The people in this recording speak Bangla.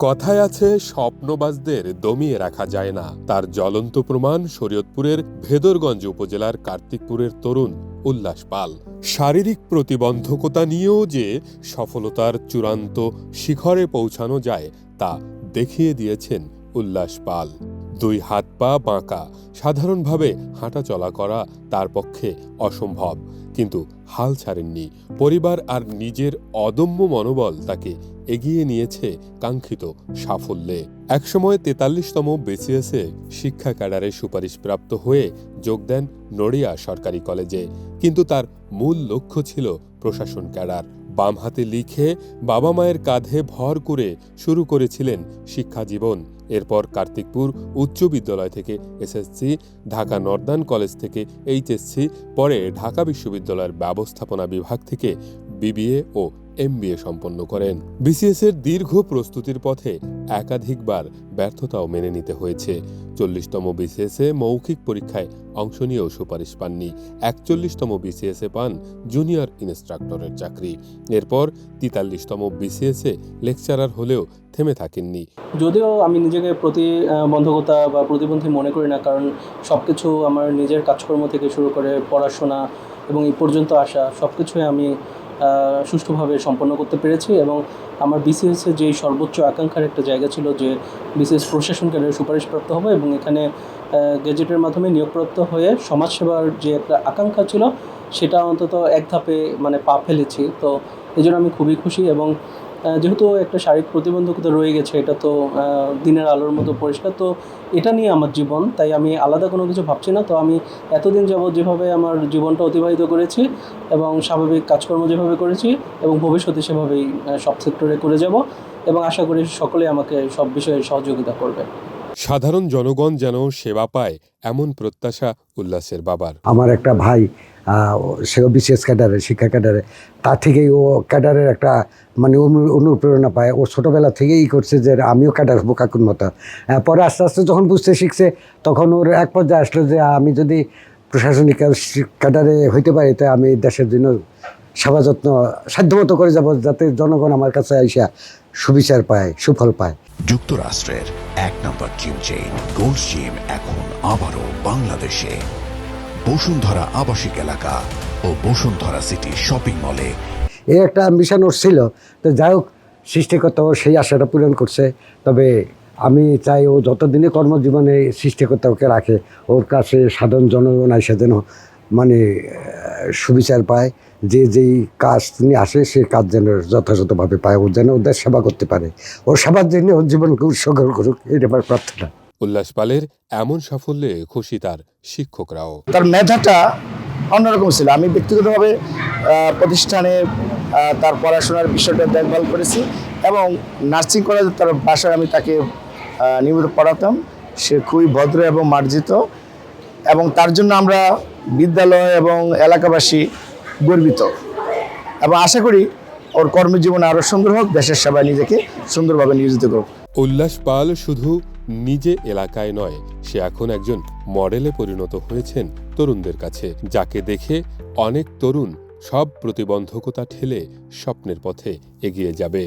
কথায় আছে স্বপ্নবাজদের দমিয়ে রাখা যায় না। তার জ্বলন্ত প্রমাণ শরীয়তপুরের ভেদরগঞ্জ উপজেলার কার্তিকপুরের তরুণ উল্লাস পাল। শারীরিক প্রতিবন্ধকতা নিয়েও যে সফলতার চূড়ান্ত শিখরে পৌঁছানো যায় তা দেখিয়ে দিয়েছেন উল্লাস পাল। দুই হাত পা বাঁকা, সাধারণভাবে হাঁটা চলা করা তার পক্ষে অসম্ভব, কিন্তু হাল ছাড়েননি। পরিবার আর নিজের অদম্য মনোবল তাকে এগিয়ে নিয়েছে কাঙ্ক্ষিত সাফল্যে। একসময় ৪৩তম বিসিএসে শিক্ষা ক্যাডারে সুপারিশপ্রাপ্ত হয়ে যোগ দেন নড়িয়া সরকারি কলেজে, কিন্তু তার মূল লক্ষ্য ছিল প্রশাসন ক্যাডার। বাম হাতে লিখে বাবা মায়ের কাঁধে ভর করে শুরু করেছিলেন শিক্ষা জীবন। এরপর কার্তিকপুর উচ্চ বিদ্যালয় থেকে এসএসসি, ঢাকা নর্দার্ন কলেজ থেকে এইচএসসি, পরে ঢাকা বিশ্ববিদ্যালয়ের ব্যবস্থাপনা বিভাগ থেকে বিবিএ ও এমবিএ সম্পন্ন করেন। বিসিএসের দীর্ঘ প্রস্তুতির পথে একাধিকবার ব্যর্থতাও মেনে নিতে হয়েছে। ৪০তম বিসিএসে মৌখিক পরীক্ষায় অংশ নিয়েও সুপারিশ পাননি। ৪১তম বিসিএসে পান জুনিয়র ইনস্ট্রাক্টরের চাকরি। এরপর ৪৩তম বিসিএসে লেকচারার হলেও থেমে থাকেননি। যদিও আমি নিজেকে প্রতিবন্ধকতা বা প্রতিবন্ধী মনে করি না, কারণ সব কিছু আমার নিজের কাজকর্ম থেকে শুরু করে পড়াশোনা এবং এই পর্যন্ত আসা সব কিছুই আমি সুষ্ঠুভাবে সম্পন্ন করতে পেরেছি। এবং আমার বিসিএসে যেই সর্বোচ্চ আকাঙ্ক্ষার একটা জায়গা ছিল যে বিসিএস প্রশাসন ক্যাডারে সুপারিশপ্রাপ্ত হবে এবং এখানে গেজেটের মাধ্যমে নিয়োগপ্রাপ্ত হয়ে সমাজসেবার যে একটা আকাঙ্ক্ষা ছিল সেটা অন্তত এক ধাপে পা ফেলেছি। তো এই জন্য আমি খুবই খুশি। এবং যেহেতু একটা শারীরিক প্রতিবন্ধকতা রয়ে গেছে, এটা তো দিনের আলোর মতো পরিষ্কার। তো এটা নিয়ে আমার জীবন, তাই আমি আলাদা কোনো কিছু ভাবছি না। তো আমি এতদিন যাবৎ যেভাবে আমার জীবনটা অতিবাহিত করেছি এবং স্বাভাবিক কাজকর্ম যেভাবে করেছি এবং ভবিষ্যতে সেভাবেই সব সেক্টরে করে যাব এবং আশা করি সকলে আমাকে সব বিষয়ে সহযোগিতা করবে। সাধারণ জনগণ যেন সেবা পায়, এমন প্রত্যাশা উল্লাসের বাবার। আমার একটা ভাই সেও বিসিএস ক্যাডারে, শিক্ষা ক্যাডারে, তার থেকেই ও ক্যাডারের একটা অনুপ্রেরণা পায়। ও ছোটোবেলা থেকেই করছে যে আমিও ক্যাডার হবো কাকুর মতো। পরে আস্তে আস্তে যখন বুঝতে শিখছে তখন ওর এক পর্যায়ে আসলো যে আমি যদি প্রশাসনিক ক্যাডারে হইতে পারি তো আমি দেশের জন্য সেবা যত্ন সাধ্যমতো করে যাব, যাতে জনগণ আমার কাছে আইসা সুবিচার পায়, সুফল পায়। যুক্তরাষ্ট্রের ১ নম্বর জিম চেইন গোল্ড জিম এখন আবারও বাংলাদেশে বসুন্ধরা আবাসিক এলাকা ও বসুন্ধরা সিটি শপিং মলে। এই একটা অ্যাম্বিশন ওর ছিল, তো যাই হোক সৃষ্টিকর্তা ও সেই আশাটা পূরণ করছে। তবে আমি চাই ও যতদিনে কর্মজীবনে সৃষ্টিকর্তা ওকে রাখে, ওর কাছে সাধারণ জনগণ আইসা যেন সুবিচার পায়, যে যেই কাজ তিনি আসে সেই কাজ যেন যথাযথভাবে পায়, ও যেন ওদের সেবা করতে পারে, ওর সেবার জন্য ওর জীবনকে উৎসর্গ করুক, এটা আমার প্রার্থনা। উল্লাস পালের এমন সাফল্যে খুশি তার শিক্ষকরাও। তার মেধাটা অন্যরকম ছিল। আমি ব্যক্তিগতভাবে প্রতিষ্ঠানে তার পড়াশোনার বিষয়টা দেখভাল করেছি এবং নার্সিং কলেজে তার বাসায় আমি তাকে নিয়মিত পড়াতাম। সে খুবই ভদ্র এবং মার্জিত, এবং তার জন্য আমরা বিদ্যালয় এবং এলাকাবাসী গর্বিত এবং আশা করি ওর কর্মজীবন আরও সুন্দর হোক, দেশের সেবায় নিজেকে সুন্দরভাবে নিয়োজিত করুক। উল্লাস পাল শুধু নিজে এলাকায় নয়, সে এখন একজন মডেলে পরিণত হয়েছেন তরুণদের কাছে, যাকে দেখে অনেক তরুণ সব প্রতিবন্ধকতা ঠেলে স্বপ্নের পথে এগিয়ে যাবে।